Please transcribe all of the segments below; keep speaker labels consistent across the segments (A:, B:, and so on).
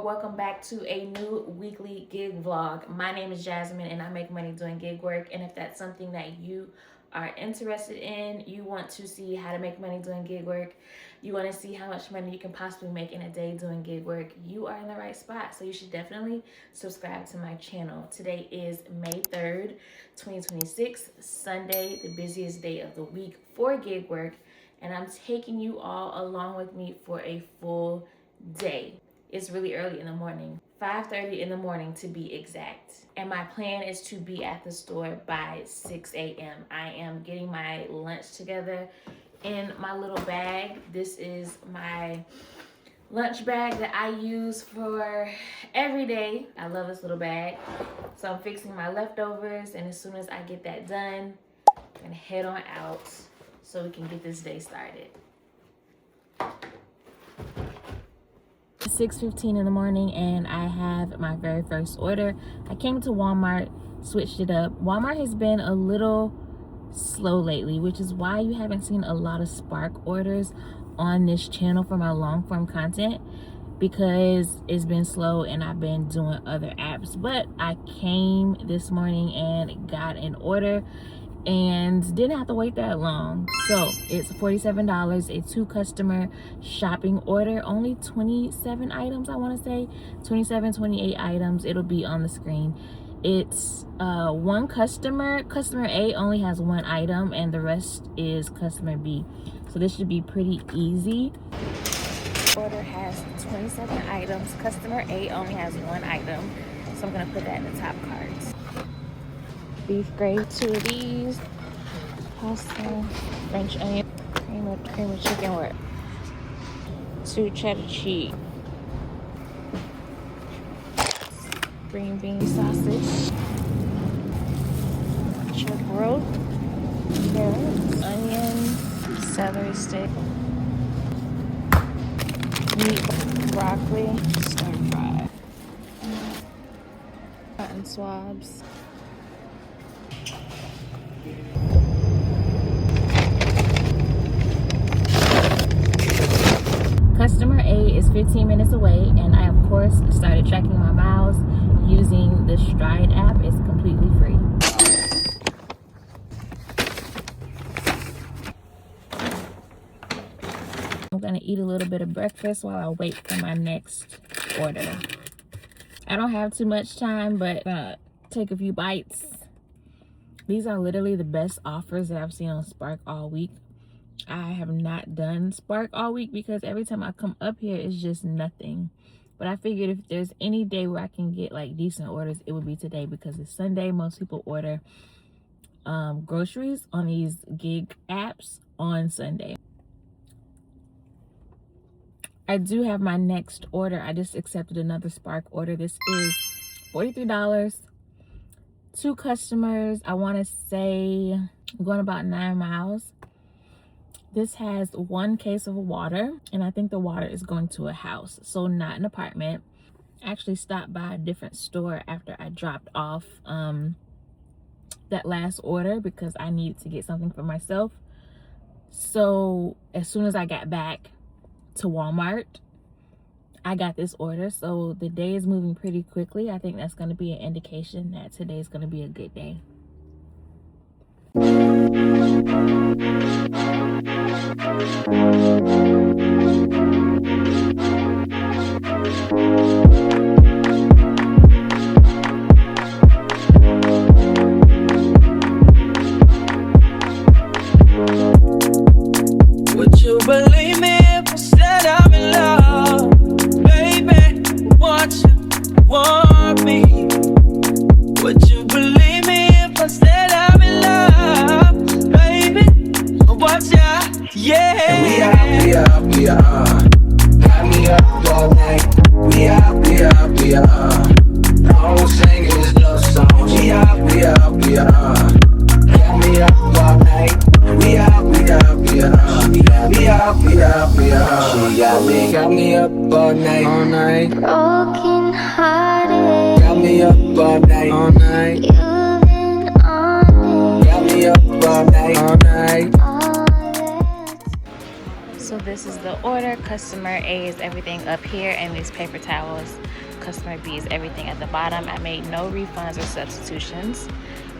A: Welcome back to a new weekly gig vlog. My name is Jasmine and I make money doing gig work, and if that's something that you are interested in, you want to see how to make money doing gig work, you want to see how much money you can possibly make in a day doing gig work, you are in the right spot. So you should definitely subscribe to my channel. Today is May 3rd, 2026, Sunday, the busiest day of the week for gig work, and I'm taking you all along with me for a full day. It's really early in the morning, 5:30 in the morning to be exact. And my plan is to be at the store by 6 a.m. I am getting my lunch together in my little bag. This is my lunch bag that I use for every day. I love this little bag. So I'm fixing my leftovers, and as soon as I get that done, I'm gonna head on out so we can get this day started. 6:15 in the morning and I have my very first order. I came to Walmart, switched it up. Walmart has been a little slow lately, which is why you haven't seen a lot of Spark orders on this channel for my long form content, because it's been slow and I've been doing other apps. But I came this morning and got an order and didn't have to wait that long. So it's $47, a 2-customer shopping order, only 27 items, I want to say 28 items. It'll be on the screen. It's one customer A only has 1 item and the rest is customer B, so this should be pretty easy. Order has 27 items. Customer A only has 1 item, so I'm gonna put that in the top cards. Beef gravy, 2 of these, pasta, French onion, cream of chicken with 2 cheddar cheese, green bean sausage, chuck roll, carrots, onions, celery stick, meat, broccoli, stir fry, cotton swabs. Customer A is 15 minutes away, and I of course started tracking my miles using the Stride app. It's completely free. I'm gonna eat a little bit of breakfast while I wait for my next order. I don't have too much time, but take a few bites. These are literally the best offers that I've seen on Spark all week. I have not done Spark all week because every time I come up here, it's just nothing. But I figured if there's any day where I can get like decent orders, it would be today, because it's Sunday. Most people order groceries on these gig apps on Sunday. I do have my next order. I just accepted another Spark order. This is $43. 2 customers. I want to say I'm going about 9 miles. This has 1 case of water, and I think the water is going to a house, so not an apartment. I actually stopped by a different store after I dropped off that last order because I needed to get something for myself. So as soon as I got back to Walmart, I got this order. So the day is moving pretty quickly. I think that's going to be an indication that today is going to be a good day.
B: Would you believe me if I said I'm in love? Baby, what you want me? Would you believe me if I said I'm in love? Baby, what you, yeah.
C: We are. Got me up all night. We are. All singing is love songs. We are. Got me up all night. We are. She got me up all night.
D: Broken hearted.
C: Got me up all night.
D: You've been on it.
C: Got me up all night.
D: All that.
A: So this is the order. Customer A is everything up here, and these paper towels. Customer B is everything at the bottom. I made no refunds or substitutions.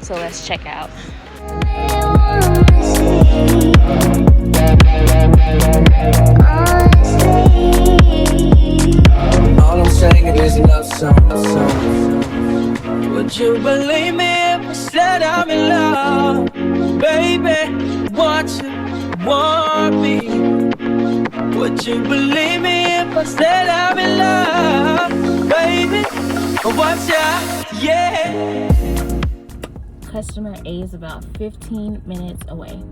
A: So let's check out.
C: All I'm saying is love song.
B: Would you believe me if I said I'm in love? Baby, want you, want me. Would you believe me if I said I'm in love? Baby, want you, yeah.
A: Customer A is about 15 minutes away.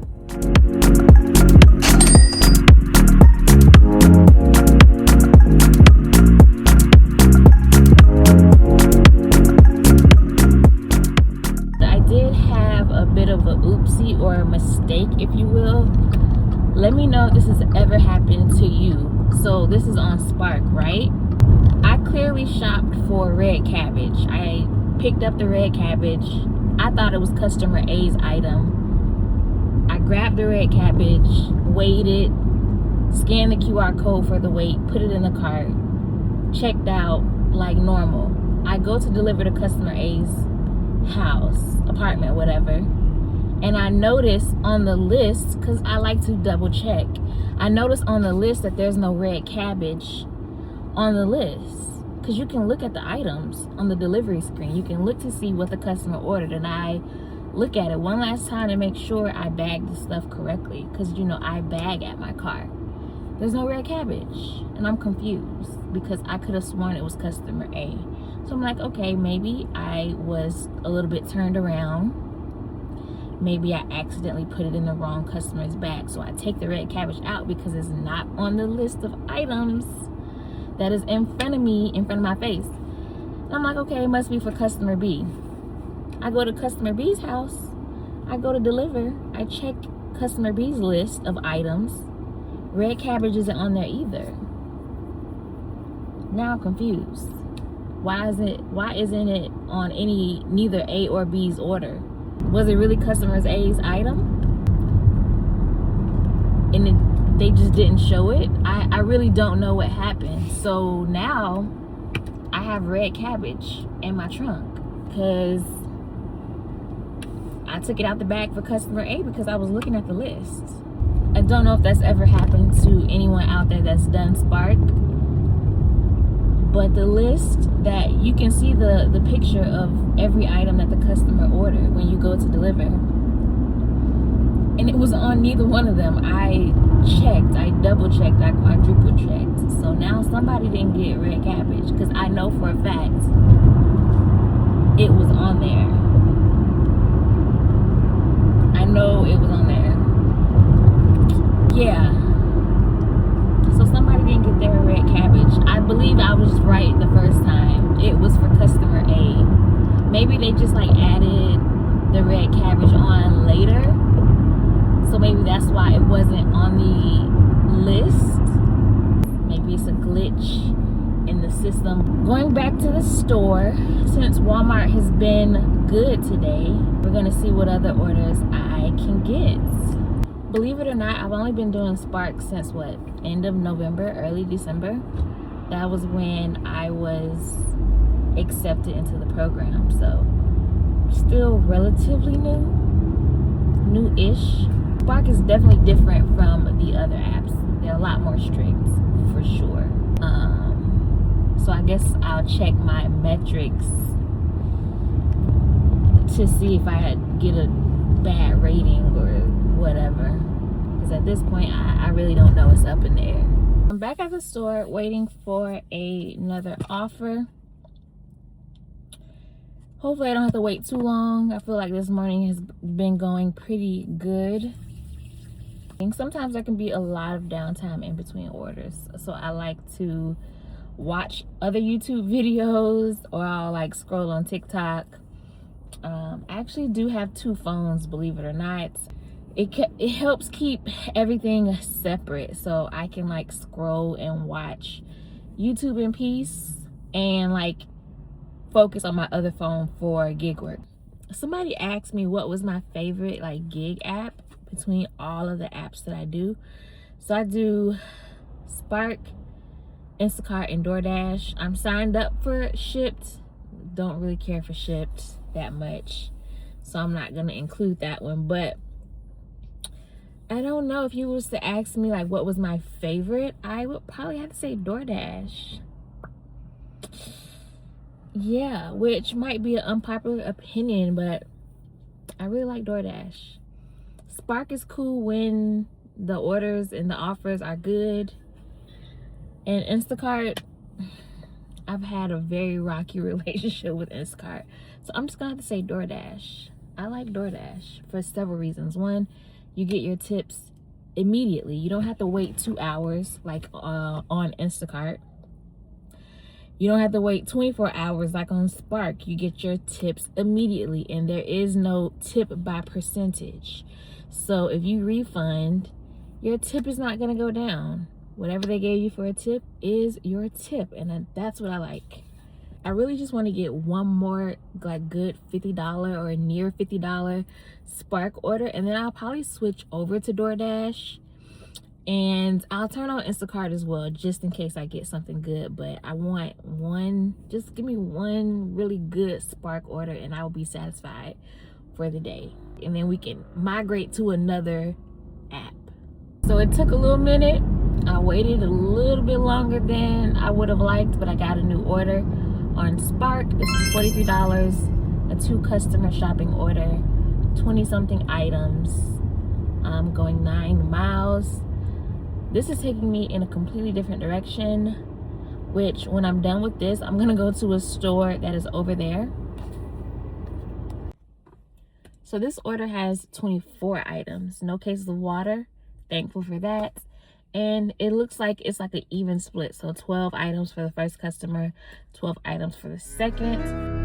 A: I did have a bit of a oopsie or a mistake, if you will. Let me know if this has ever happened to you. So this is on Spark, right? I clearly shopped for red cabbage. I picked up the red cabbage. I thought it was customer A's item. I grabbed the red cabbage, weighed it, scanned the QR code for the weight, put it in the cart, checked out like normal. I go to deliver to customer A's house, apartment, whatever. And I notice on the list, because I like to double check, I notice on the list that there's no red cabbage on the list. Because you can look at the items on the delivery screen. You can look to see what the customer ordered. And I look at it one last time to make sure I bag the stuff correctly. Because, you know, I bag at my car. There's no red cabbage. And I'm confused because I could have sworn it was customer A. So I'm like, okay, maybe I was a little bit turned around. Maybe I accidentally put it in the wrong customer's bag. So I take the red cabbage out because it's not on the list of items that is in front of me, in front of my face. And I'm like, okay, it must be for customer B. I go to customer B's house. I go to deliver. I check customer B's list of items. Red cabbage isn't on there either. Now I'm confused. Why isn't it on neither A or B's order? Was it really customer A's item? And they just didn't show it. I really don't know what happened. So now I have red cabbage in my trunk because I took it out the bag for customer A because I was looking at the list. I don't know if that's ever happened to anyone out there that's done Spark, but the list that you can see the picture of every item that the customer ordered when you go to deliver, and it was on neither one of them. I checked, I double checked, I quadruple checked. So now somebody didn't get red cabbage because I know for a fact it was on there. I know it was on there. Yeah. So somebody didn't get their red cabbage. I believe I was right the first time. It was for customer A. Maybe they just like added the red cabbage on later. So maybe that's why it wasn't on the list. Maybe it's a glitch in the system. Going back to the store, since Walmart has been good today, we're gonna see what other orders I can get. Believe it or not, I've only been doing Spark since what? End of November, early December. That was when I was accepted into the program. So still relatively new-ish. Spark is definitely different from the other apps. They're a lot more strict, for sure. So I guess I'll check my metrics to see if I get a bad rating or whatever. Because at this point, I really don't know what's up in the air. I'm back at the store waiting for another offer. Hopefully I don't have to wait too long. I feel like this morning has been going pretty good. And sometimes there can be a lot of downtime in between orders. So I like to watch other YouTube videos, or I'll like scroll on TikTok. I actually do have two phones, believe it or not. It helps keep everything separate, so I can like scroll and watch YouTube in peace and like focus on my other phone for gig work. Somebody asked me what was my favorite like gig app between all of the apps that I do. So I do Spark, Instacart, and DoorDash. I'm signed up for Shipped. Don't really care for Shipped that much, so I'm not gonna include that one. But I don't know, if you was to ask me like what was my favorite, I would probably have to say DoorDash. Yeah, which might be an unpopular opinion, but I really like DoorDash. Spark is cool when the orders and the offers are good. And Instacart, I've had a very rocky relationship with Instacart. So I'm just gonna have to say DoorDash. I like DoorDash for several reasons. One, you get your tips immediately. You don't have to wait 2 hours like on Instacart. You don't have to wait 24 hours like on Spark. You get your tips immediately, and there is no tip by percentage. So if you refund, your tip is not gonna go down. Whatever they gave you for a tip is your tip, and that's what I like. I really just want to get one more like good $50 or near $50 Spark order, and then I'll probably switch over to DoorDash, and I'll turn on Instacart as well just in case I get something good. But I want one, just give me one really good Spark order and I will be satisfied for the day, and then we can migrate to another app. So it took a little minute. I waited a little bit longer than I would have liked, but I got a new order on Spark. This is $43, a 2-customer shopping order, 20-something items. I'm going 9 miles. This is taking me in a completely different direction, which when I'm done with this, I'm gonna go to a store that is over there. So this order has 24 items, no cases of water. Thankful for that. And it looks like it's like an even split. So 12 items for the first customer, 12 items for the second.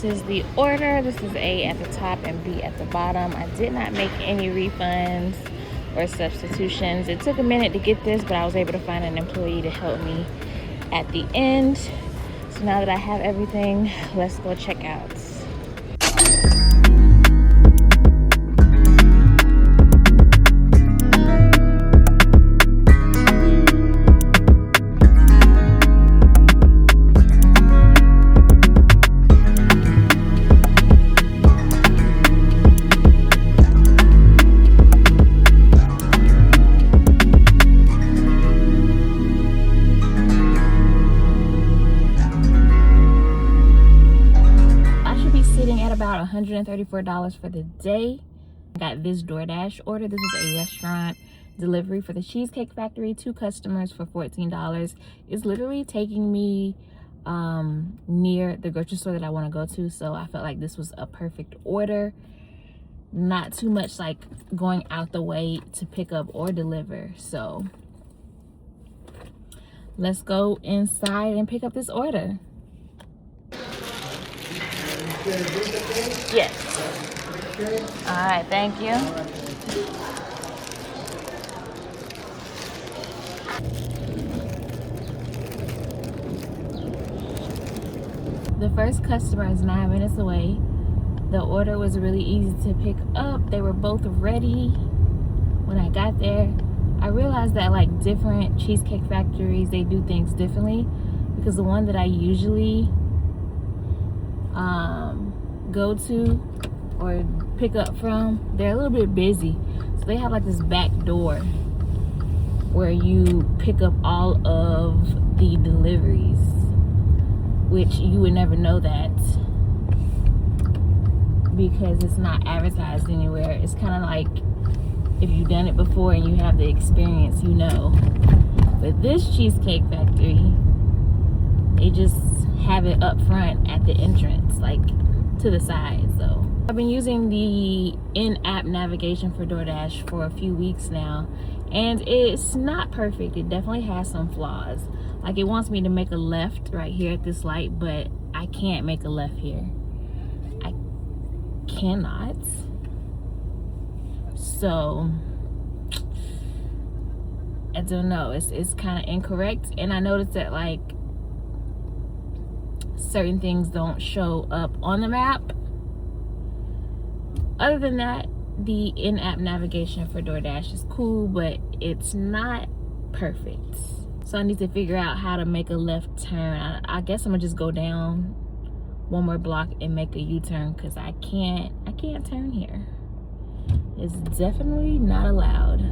A: This is the order. This is A at the top and B at the bottom. I did not make any refunds or substitutions. It took a minute to get this, but I was able to find an employee to help me at the end. So now that I have everything, let's go check out. About $134 for the day. I got this DoorDash order. This is a restaurant delivery for the Cheesecake Factory. 2 customers for $14. It's literally taking me near the grocery store that I want to go to, so I felt like this was a perfect order. not too much like going out the way to pick up or deliver. So let's go inside and pick up this order. Yes. All right, thank you. The first customer is 9 minutes away. The order was really easy to pick up. They were both ready. When I got there, I realized that like different cheesecake factories, they do things differently, because the one that I usually go to or pick up from, they're a little bit busy. So they have like this back door where you pick up all of the deliveries, which you would never know that because it's not advertised anywhere. It's kind of like if you've done it before and you have the experience, you know. But this Cheesecake Factory, they just have it up front at the entrance, like to the side. So I've been using the in-app navigation for DoorDash for a few weeks now, and it's not perfect. It definitely has some flaws. Like it wants me to make a left right here at this light, but I can't make a left here. I cannot. So I don't know, it's kind of incorrect. And I noticed that like certain things don't show up on the map. Other than that, the in-app navigation for DoorDash is cool, but it's not perfect. So I need to figure out how to make a left turn. I guess I'm gonna just go down one more block and make a U-turn, because I can't turn here. It's definitely not allowed.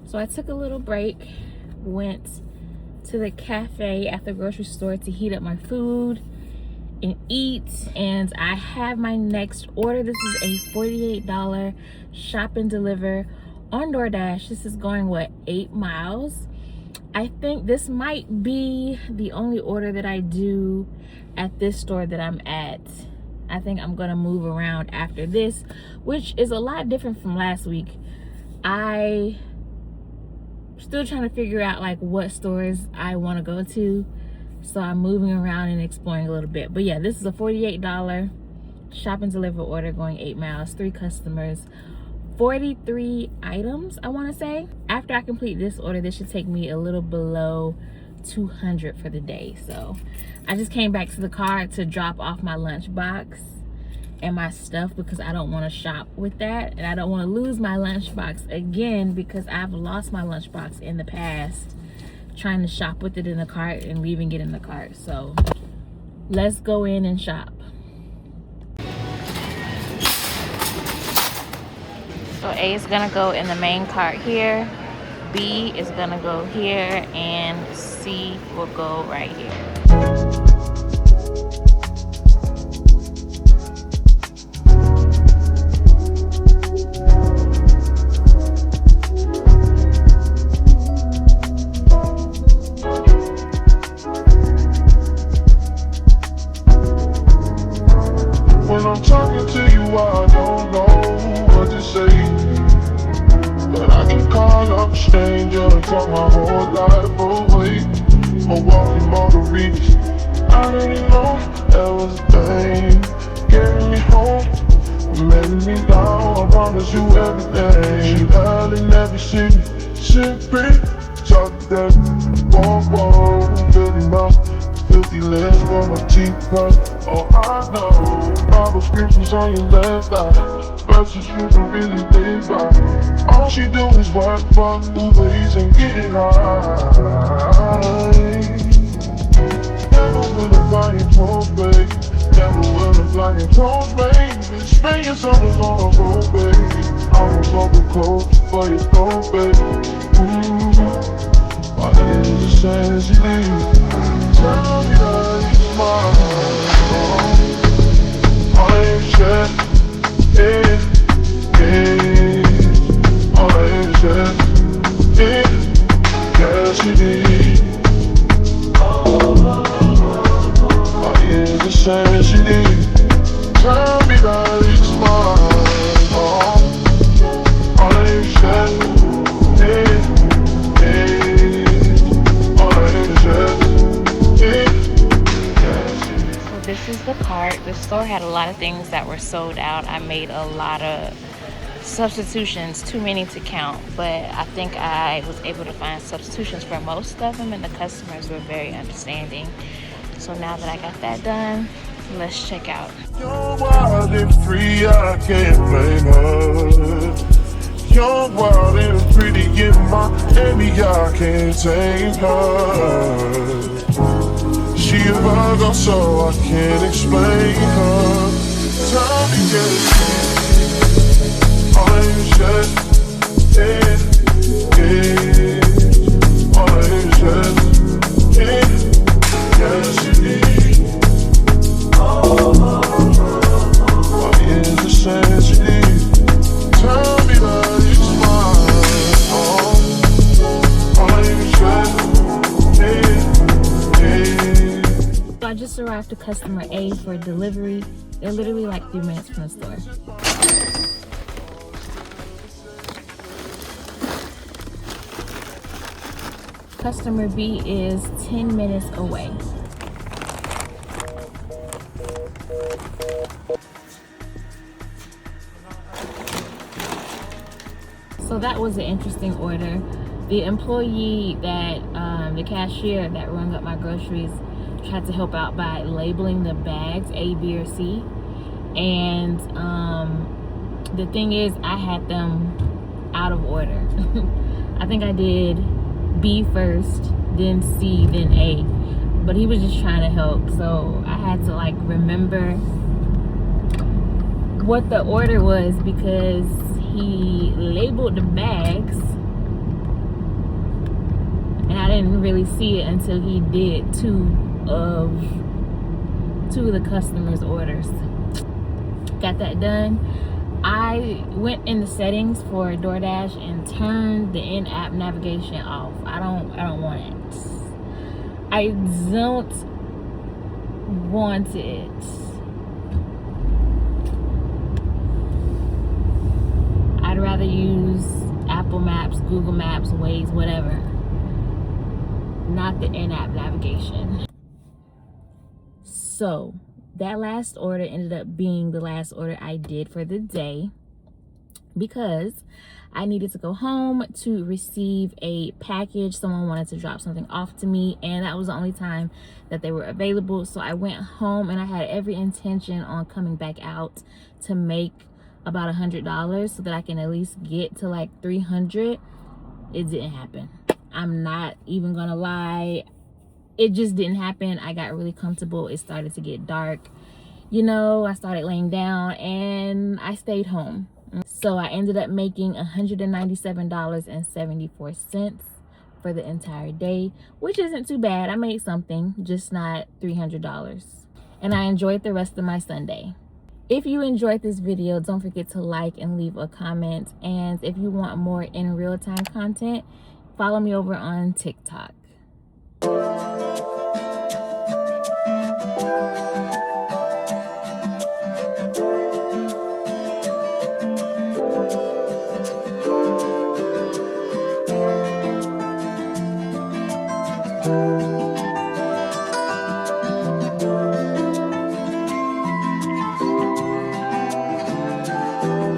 A: So I took a little break, went to the cafe at the grocery store to heat up my food and eat, and I have my next order. This is a $48 shop and deliver on DoorDash. This is going, what, 8 miles? I think this might be the only order that I do at this store that I'm at. I think I'm gonna move around after this, which is a lot different from last week. I still trying to figure out like what stores I want to go to, so I'm moving around and exploring a little bit. But yeah, this is a $48 shop and deliver order going 8 miles, 3 customers, 43 items, I want to say. After I complete this order, this should take me a little below 200 for the day. So I just came back to the car to drop off my lunch box and my stuff, because I don't want to shop with that, and I don't want to lose my lunchbox again, because I've lost my lunchbox in the past trying to shop with it in the cart and leaving it in the cart. So let's go in and shop. So A is gonna go in the main cart here, B is gonna go here, and C will go right here.
E: When I'm talking to you, I don't know what to say, but I can call up a stranger and talk my whole life away. A walking motorist, I didn't know that was a thing. Getting me home, letting me down, I promise you everything. She early in every city, sipping, talk that, whoa, whoa, Billy Mouse, feel 50 left for my teacup. Oh, I know, Bible scriptures on your left eye, verses you can really live by. All she do is work, fuck, Uber-Eats and get high. Never will I fly in home, babe. Never will I fly in home, babe. Spend your summers on a road, babe. I'm a vocal coach for your throat, babe. My ears are sensitive. Tell me that it's mine. I ain't shed it. I ain't shed it. Yes, it is. My ears are sensitive. Tell me that it's mine. I ain't shed it.
A: So this is the cart. The store had a lot of things that were sold out. I made a lot of substitutions, too many to count, but I think I was able to find substitutions for most of them, and the customers were very understanding. So now that I got that done, let's check out.
E: You're wild and free, I can't blame her. Young, wild and pretty in Miami, I can't tame her. She a virgo, so I can't explain her. Tell me, I'm shed it. I'm shed it. Yes, it is. My ears are sensitive. Tell me that it's mine. I'm shed it.
A: So I just arrived to customer A for delivery. They're literally like 3 minutes from the store. Customer B is 10 minutes away. So that was an interesting order. The employee that, the cashier that rung up my groceries tried to help out by labeling the bags A, B, or C. And the thing is, I had them out of order. I think I did B first, then C, then A. But he was just trying to help. So I had to like remember what the order was because he labeled the bags and I didn't really see it until he did two of the customers' orders. Got that done. I went in the settings for DoorDash and turned the in-app navigation off. I don't want it. I don't want it. I'd rather use Apple Maps, Google Maps, Waze, whatever. Not the in-app navigation. So that last order ended up being the last order I did for the day because I needed to go home to receive a package. Someone wanted to drop something off to me and that was the only time that they were available. So I went home and I had every intention on coming back out to make about $100 so that I can at least get to like 300. It didn't happen. I'm not even gonna lie. It just didn't happen. I got really comfortable. It started to get dark. You know, I started laying down and I stayed home. So I ended up making $197.74 for the entire day, which isn't too bad. I made something, just not $300. And I enjoyed the rest of my Sunday. If you enjoyed this video, don't forget to like and leave a comment. And if you want more in real time content, follow me over on TikTok.